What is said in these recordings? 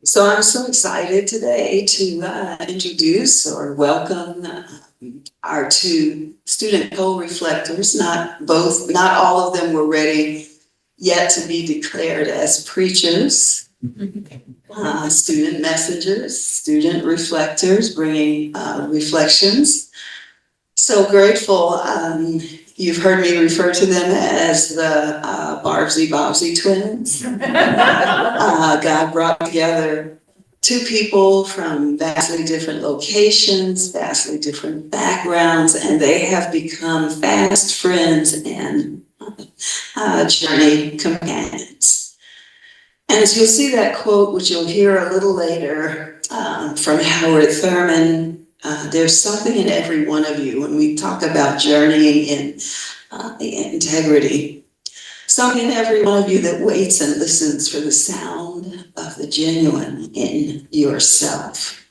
So I'm so excited today to introduce or welcome our two student co-reflectors. Not all of them were ready yet to be declared as preachers, student messengers, student reflectors, bringing reflections. So grateful. You've heard me refer to them as the Barbsy Bobsy twins. God brought together two people from vastly different locations, vastly different backgrounds, and they have become fast friends and journey companions. And as you'll see that quote, which you'll hear a little later from Howard Thurman, there's something in every one of you when we talk about journeying in integrity. Something in every one of you that waits and listens for the sound of the genuine in yourself.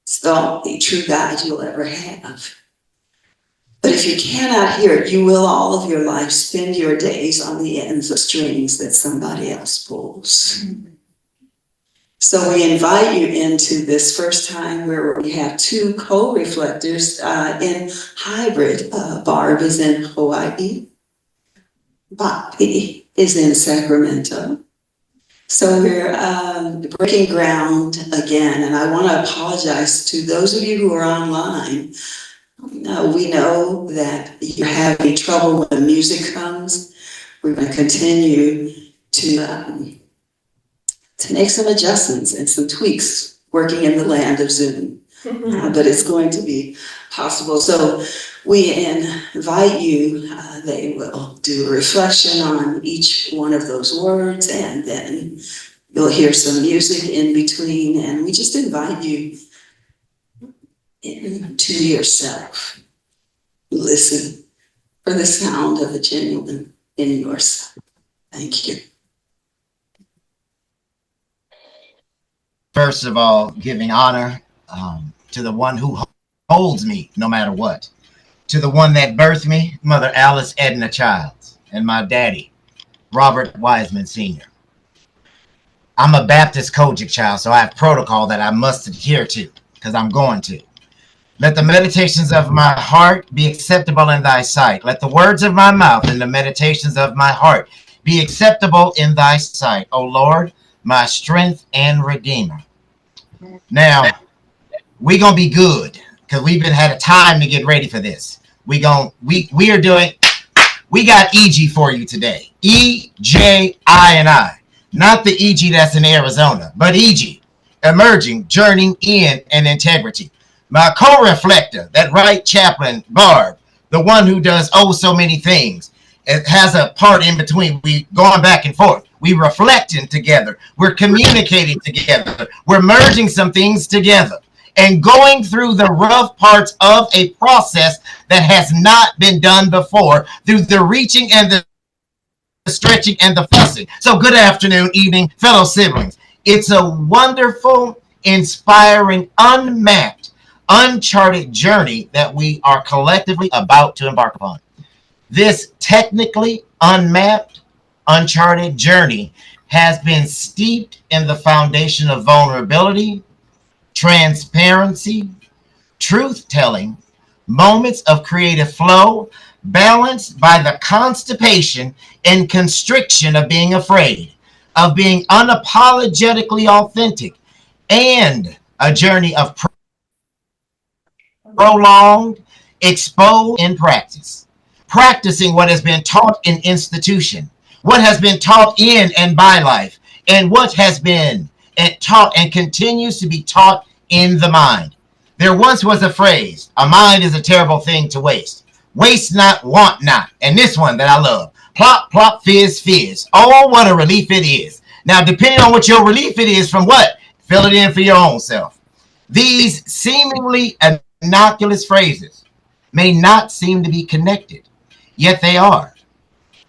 It's the only true guide you'll ever have. But if you cannot hear it, you will all of your life spend your days on the ends of strings that somebody else pulls. So we invite you into this first time where we have two co-reflectors in hybrid. Barb is in Hawaii. Badè is in Sacramento. So we're breaking ground again, and I want to apologize to those of you who are online. We know that you're having trouble when the music comes. We're going to continue to make some adjustments and some tweaks working in the land of Zoom. But it's going to be possible. So we invite you, they will do a reflection on each one of those words, and then you'll hear some music in between, and we just invite you into yourself. Listen for the sound of the genuine in yourself. Thank you. First of all, giving honor to the one who holds me no matter what, to the one that birthed me, Mother Alice Edna Childs, and my daddy, Robert Wiseman Sr. I'm a Baptist Kojic child, so I have protocol that I must adhere to, because I'm going to. Let the meditations of my heart be acceptable in thy sight. Let the words of my mouth and the meditations of my heart be acceptable in thy sight, O Lord, my strength and redeemer. Now, we're going to be good because we've had a time to get ready for this. We got EG for you today. EJI. Not the EG that's in Arizona, but EG, emerging, journeying in and integrity. My co-reflector, that right chaplain, Barb, the one who does so many things. It has a part in between. We going back and forth. We reflecting together. We're communicating together. We're merging some things together and going through the rough parts of a process that has not been done before through the reaching and the stretching and the fussing. So good afternoon, evening, fellow siblings. It's a wonderful, inspiring, unmapped, uncharted journey that we are collectively about to embark upon. This technically unmapped, uncharted journey has been steeped in the foundation of vulnerability, transparency, truth-telling, moments of creative flow, balanced by the constipation and constriction of being afraid, of being unapologetically authentic, and a journey of prolonged, exposed in practice. Practicing what has been taught in institution, what has been taught in and by life, and what has been taught and continues to be taught in the mind. There once was a phrase, a mind is a terrible thing to waste. Waste not, want not. And this one that I love, plop, plop, fizz, fizz. Oh, what a relief it is. Now, depending on what your relief it is from what, fill it in for your own self. These seemingly innocuous phrases may not seem to be connected, yet they are.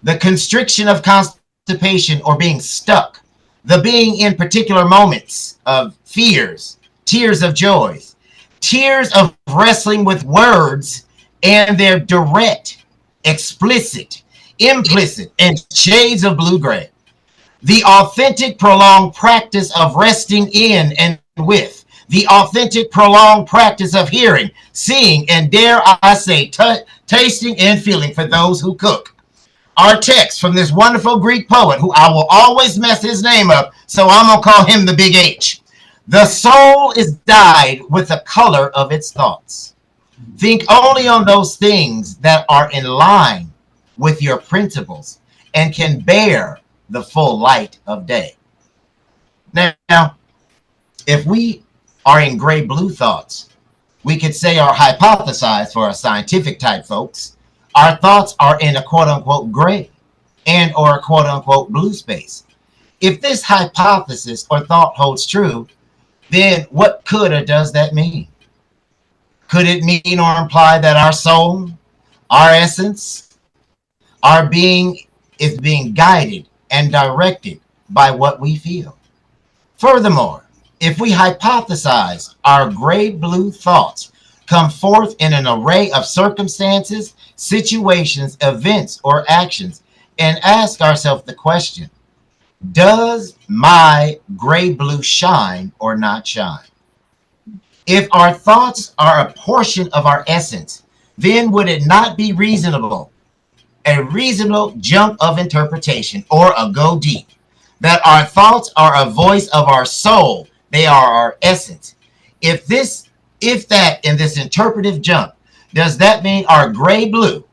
The constriction of constipation or being stuck, the being in particular moments of fears, tears of joys, tears of wrestling with words and their direct, explicit, implicit, and shades of blue-gray. The authentic, prolonged practice of resting in and with. The authentic, prolonged practice of hearing, seeing, and dare I say, tasting and feeling for those who cook. Our text from this wonderful Greek poet, who I will always mess his name up, so I'm going to call him the Big H. The soul is dyed with the color of its thoughts. Think only on those things that are in line with your principles and can bear the full light of day. Now, if we are in gray blue thoughts, we could say or hypothesize for our scientific type folks, our thoughts are in a quote unquote gray and or a quote unquote blue space. If this hypothesis or thought holds true, then what could or does that mean? Could it mean or imply that our soul, our essence, our being is being guided and directed by what we feel? Furthermore, if we hypothesize our gray-blue thoughts come forth in an array of circumstances, situations, events, or actions, and ask ourselves the question, does my gray-blue shine or not shine? If our thoughts are a portion of our essence, then would it not be reasonable, a reasonable jump of interpretation or a go deep, that our thoughts are a voice of our soul, they are our essence? If that in this interpretive jump, does that mean our gray blue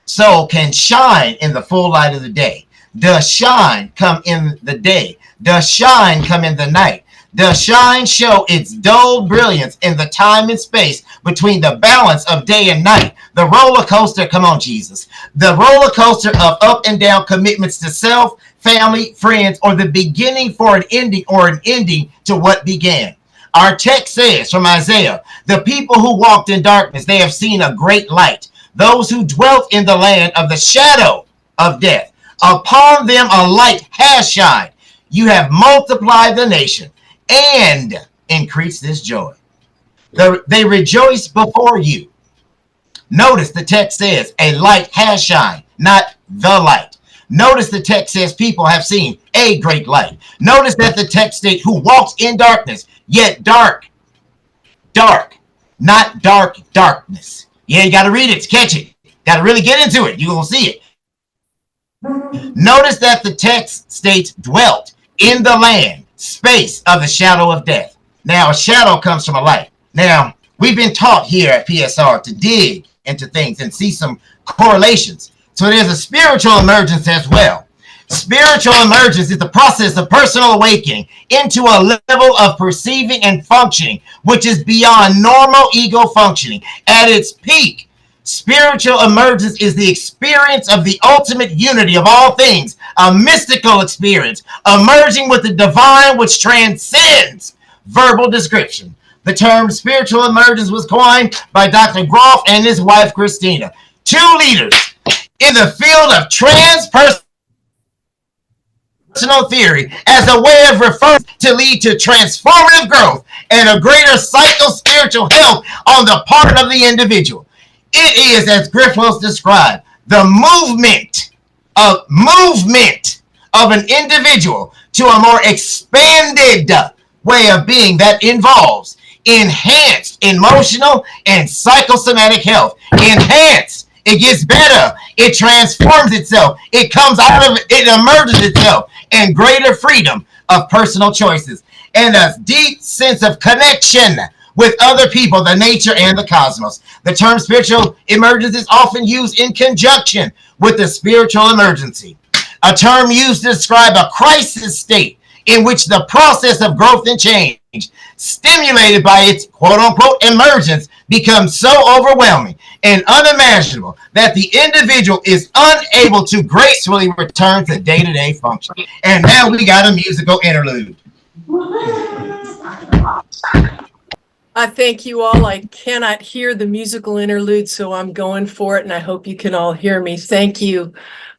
soul can shine in the full light of the day? Does shine come in the day? Does shine come in the night? Does shine show its dull brilliance in the time and space between the balance of day and night? The roller coaster, come on, Jesus. The roller coaster of up and down commitments to self, family, friends, or the beginning for an ending or an ending to what began. Our text says from Isaiah, the people who walked in darkness, they have seen a great light. Those who dwelt in the land of the shadow of death, upon them a light has shined. You have multiplied the nation and increased this joy. They rejoice before you. Notice the text says a light has shined, not the light. Notice the text says people have seen a great light. Notice that the text states who walks in darkness, yet dark, not darkness. Yeah, you got to read it to catch it. Got to really get into it. You're going to see it. Notice that the text states dwelt in the land, space of the shadow of death. Now, a shadow comes from a light. Now, we've been taught here at PSR to dig into things and see some correlations. So there's a spiritual emergence as well. Spiritual emergence is the process of personal awakening into a level of perceiving and functioning, which is beyond normal ego functioning. At its peak, spiritual emergence is the experience of the ultimate unity of all things, a mystical experience, emerging with the divine which transcends verbal description. The term spiritual emergence was coined by Dr. Groff and his wife, Christina, two leaders in the field of transpersonal theory as a way of referring to lead to transformative growth and a greater psycho-spiritual health on the part of the individual. It is, as Griffiths described, the movement of an individual to a more expanded way of being that involves enhanced emotional and psychosomatic health. Enhanced, it gets better, it transforms itself, it comes out of it, it emerges itself, and greater freedom of personal choices, and a deep sense of connection with other people, the nature, and the cosmos. The term spiritual emergence is often used in conjunction with the spiritual emergency, a term used to describe a crisis state in which the process of growth and change, stimulated by its quote-unquote emergence, becomes so overwhelming and unimaginable that the individual is unable to gracefully return to day-to-day function. And now we got a musical interlude. I thank you all. I cannot hear the musical interlude, so I'm going for it, and I hope you can all hear me. Thank you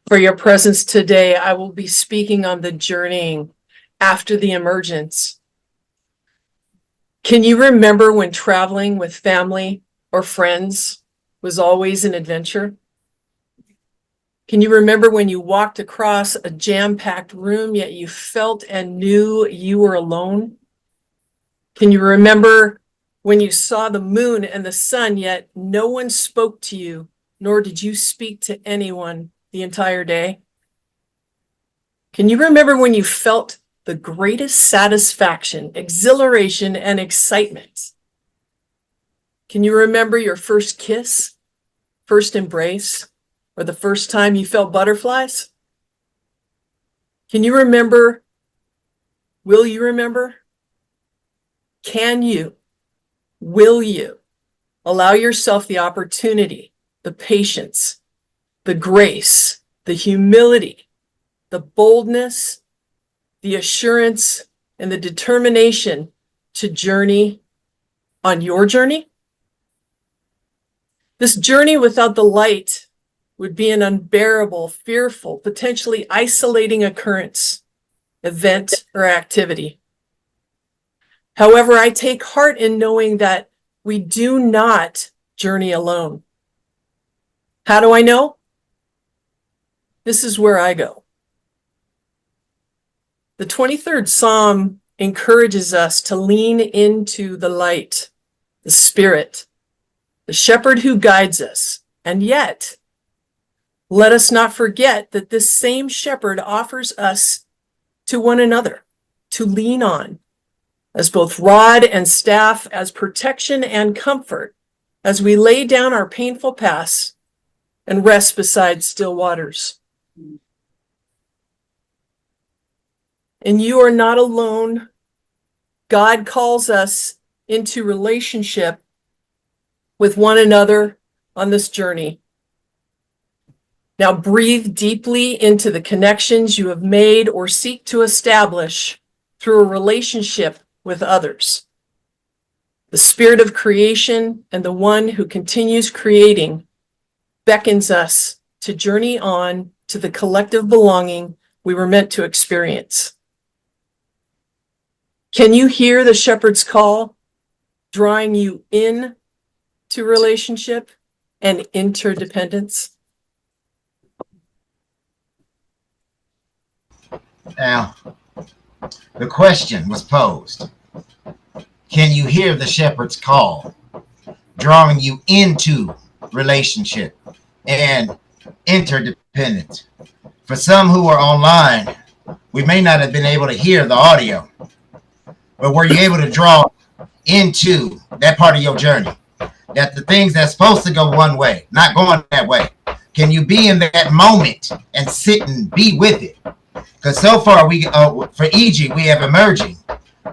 for your presence today. I will be speaking on the journeying after the emergence. Can you remember when traveling with family or friends was always an adventure? Can you remember when you walked across a jam-packed room, yet you felt and knew you were alone? Can you remember when you saw the moon and the sun, yet no one spoke to you, nor did you speak to anyone the entire day? Can you remember when you felt the greatest satisfaction, exhilaration, and excitement? Can you remember your first kiss, first embrace, or the first time you felt butterflies? Can you remember? Will you remember? Can you? Will you allow yourself the opportunity, the patience, the grace, the humility, the boldness, the assurance, and the determination to journey on your journey? This journey without the light would be an unbearable, fearful, potentially isolating occurrence, event, or activity. However, I take heart in knowing that we do not journey alone. How do I know? This is where I go. The 23rd Psalm encourages us to lean into the light, the Spirit, the shepherd who guides us. And yet, let us not forget that this same shepherd offers us to one another to lean on as both rod and staff, as protection and comfort, as we lay down our painful paths and rest beside still waters. And you are not alone. God calls us into relationship with one another on this journey. Now breathe deeply into the connections you have made or seek to establish through a relationship with others. The spirit of creation and the one who continues creating beckons us to journey on to the collective belonging we were meant to experience. Can you hear the shepherd's call, drawing you in to relationship and interdependence? Now, the question was posed. Can you hear the shepherd's call, drawing you into relationship and interdependence? For some who are online, we may not have been able to hear the audio, but were you able to draw into that part of your journey? That the things that's supposed to go one way, not going that way. Can you be in that moment and sit and be with it? Because so far, for EG, we have emerging.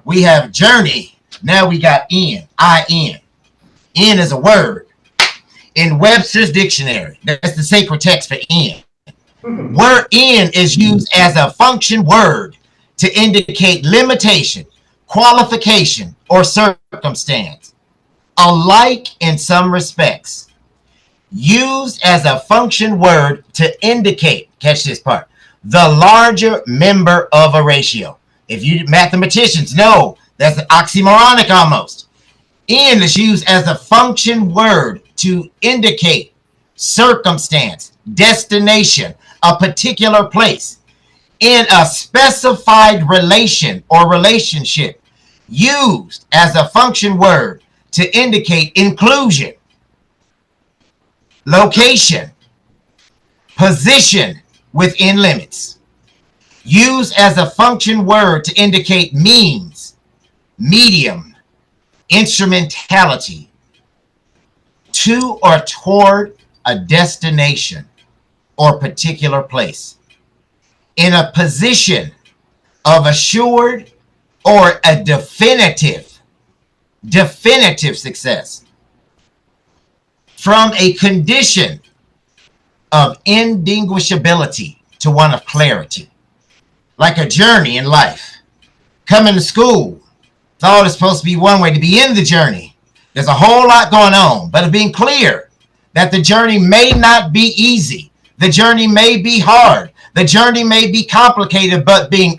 We have journey. Now we got in, I-N. In is a word. In Webster's dictionary, that's the sacred text for in. Word in is used as a function word to indicate limitation, qualification, or circumstance. Alike in some respects. Used as a function word to indicate, catch this part, the larger member of a ratio. If you mathematicians know, that's oxymoronic almost. In is used as a function word to indicate circumstance, destination, a particular place. In a specified relation or relationship. Used as a function word to indicate inclusion, location, position within limits. Used as a function word to indicate means, medium, instrumentality, to or toward a destination or particular place. In a position of assured or a definitive success. From a condition of indistinguishability to one of clarity. Like a journey in life. Coming to school, thought it's supposed to be one way. To be in the journey, there's a whole lot going on, but being clear that the journey may not be easy. The journey may be hard. The journey may be complicated, but being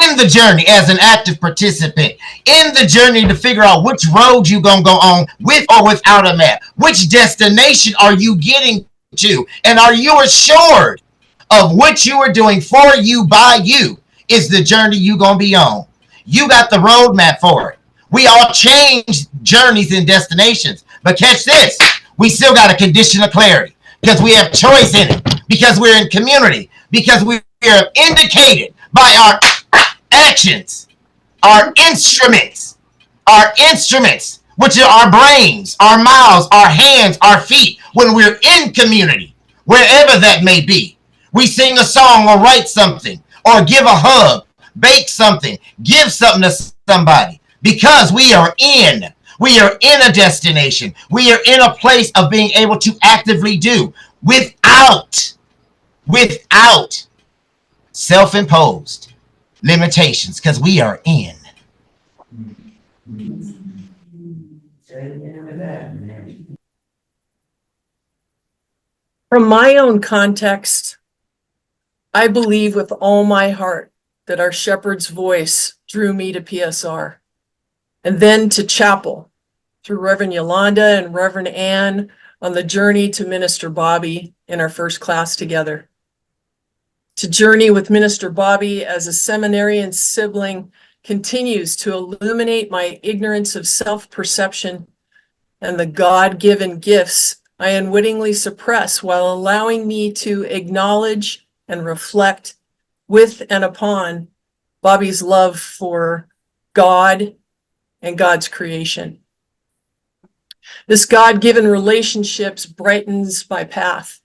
in the journey as an active participant, in the journey to figure out which road you're going to go on with or without a map. Which destination are you getting to? And are you assured of what you are doing for you by you is the journey you're going to be on? You got the roadmap for it. We all change journeys and destinations. But catch this, we still got a condition of clarity because we have choice in it, because we're in community, because we are indicated by our actions, our instruments, which are our brains, our mouths, our hands, our feet, when we're in community, wherever that may be. We sing a song or write something or give a hug, bake something, give something to somebody, because we are in a destination. We are in a place of being able to actively do without self-imposed limitations, because we are in. From my own context, I believe with all my heart that our shepherd's voice drew me to PSR and then to chapel through Reverend Yolanda and Reverend Ann on the journey to Minister Bobby in our first class together. To journey with Minister Bobby as a seminarian sibling continues to illuminate my ignorance of self-perception and the God-given gifts I unwittingly suppress, while allowing me to acknowledge and reflect with and upon Bobby's love for God and God's creation. This God-given relationships brightens my path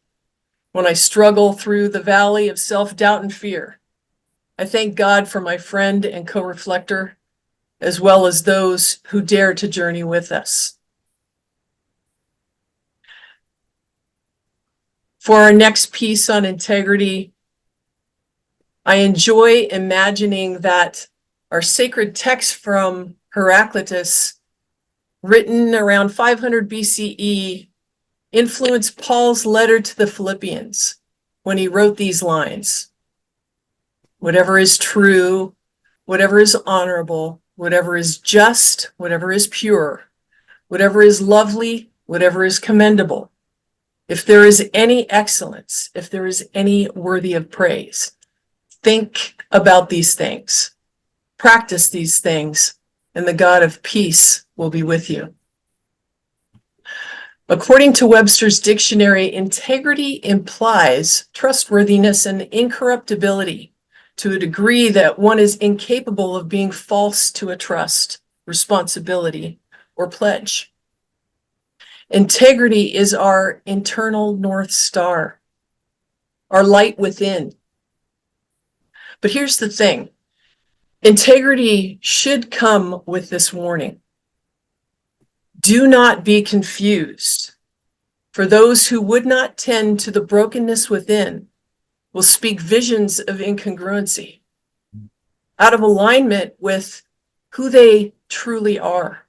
when I struggle through the valley of self-doubt and fear. I thank God for my friend and co-reflector, as well as those who dare to journey with us. For our next piece on integrity, I enjoy imagining that our sacred text from Heraclitus, written around 500 BCE, influenced Paul's letter to the Philippians when he wrote these lines: whatever is true, whatever is honorable, whatever is just, whatever is pure, whatever is lovely, whatever is commendable, if there is any excellence, if there is any worthy of praise, think about these things, practice these things, and the God of peace will be with you. According to Webster's dictionary, integrity implies trustworthiness and incorruptibility to a degree that one is incapable of being false to a trust, responsibility, or pledge. Integrity is our internal North Star, our light within. But here's the thing. Integrity should come with this warning. Do not be confused, for those who would not tend to the brokenness within will speak visions of incongruency, out of alignment with who they truly are.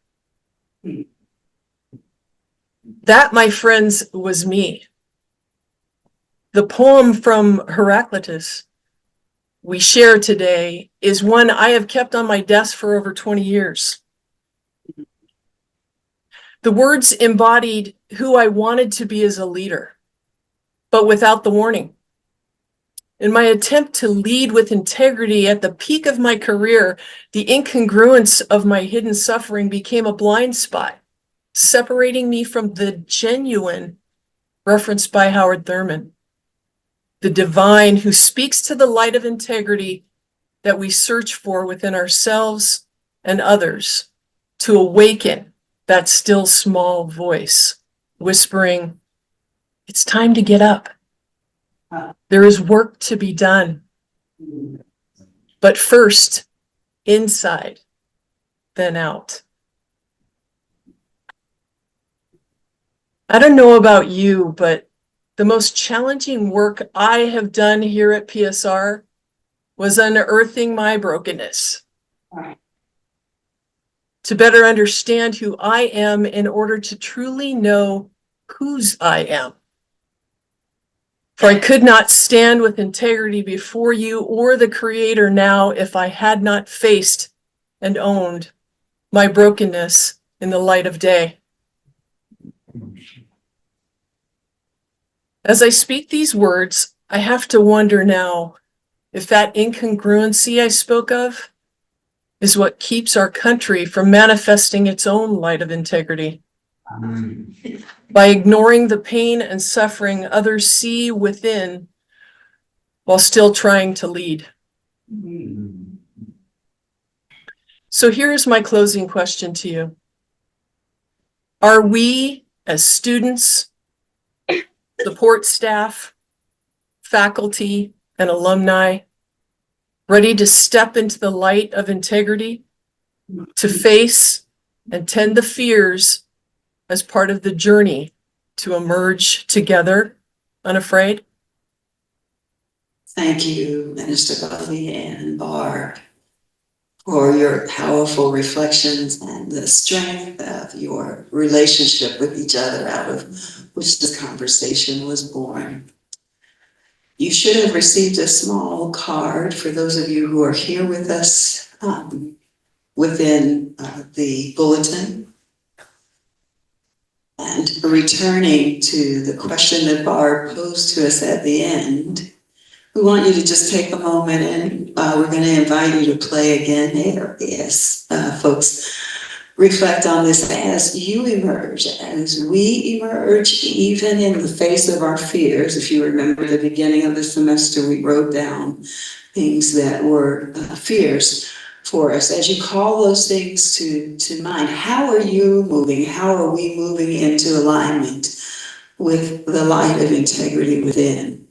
That, my friends, was me. The poem from Heraclitus we share today is one I have kept on my desk for over 20 years. The words embodied who I wanted to be as a leader, but without the warning. In my attempt to lead with integrity at the peak of my career, the incongruence of my hidden suffering became a blind spot, separating me from the genuine referenced by Howard Thurman, the divine who speaks to the light of integrity that we search for within ourselves and others to awaken that still small voice whispering, it's time to get up. There is work to be done. But first, inside, then out. I don't know about you, but the most challenging work I have done here at PSR was unearthing my brokenness. To better understand who I am in order to truly know whose I am. For I could not stand with integrity before you or the Creator now if I had not faced and owned my brokenness in the light of day. As I speak these words, I have to wonder now if that incongruency I spoke of is what keeps our country from manifesting its own light of integrity. By ignoring the pain and suffering others see within while still trying to lead. So here's my closing question to you. Are we, as students, support staff, faculty, and alumni, ready to step into the light of integrity, to face and tend the fears as part of the journey to emerge together, unafraid? Thank you, Minister Buffy and Barb, for your powerful reflections and the strength of your relationship with each other, out of which this conversation was born. You should have received a small card for those of you who are here with us within the bulletin. And returning to the question that Barb posed to us at the end, we want you to just take a moment, and we're going to invite you to play again. Yes, folks, reflect on this as you emerge, as we emerge, even in the face of our fears. If you remember the beginning of the semester, we wrote down things that were fears for us. As you call those things to mind, how are you moving? How are we moving into alignment with the light of integrity within?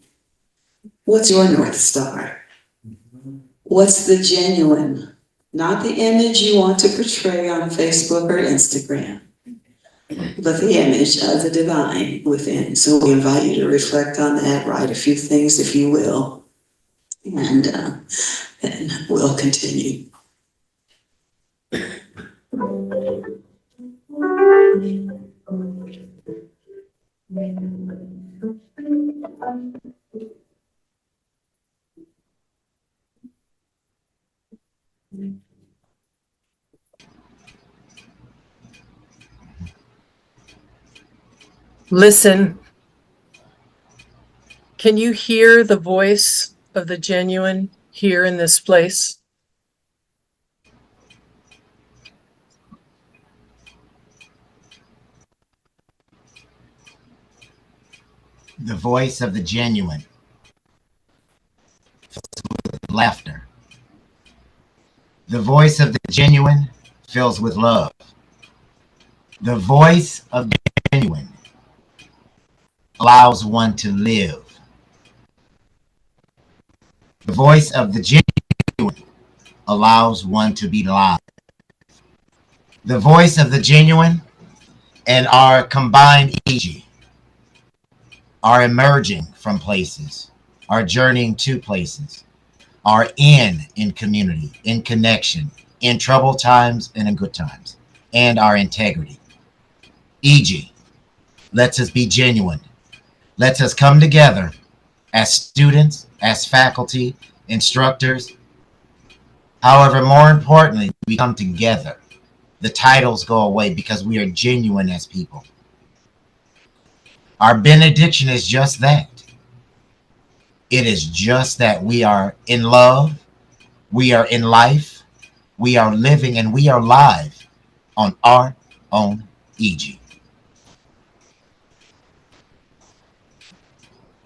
What's your North Star? What's the genuine, not the image you want to portray on Facebook or Instagram, but the image of the divine within? So we invite you to reflect on that, write a few things if you will, and then we'll continue. Listen. Can you hear the voice of the genuine here in this place? The voice of the genuine. Laughter. The voice of the genuine fills with love. The voice of the genuine allows one to live. The voice of the genuine allows one to be live. The voice of the genuine and our combined EG are emerging from places, are journeying to places, are in community, in connection, in troubled times and in good times, and our integrity. EG lets us be genuine, lets us come together as students, as faculty, instructors. However, more importantly, we come together. The titles go away because we are genuine as people. Our benediction is just that. It is just that we are in love, we are in life, we are living, and we are live on our own EG.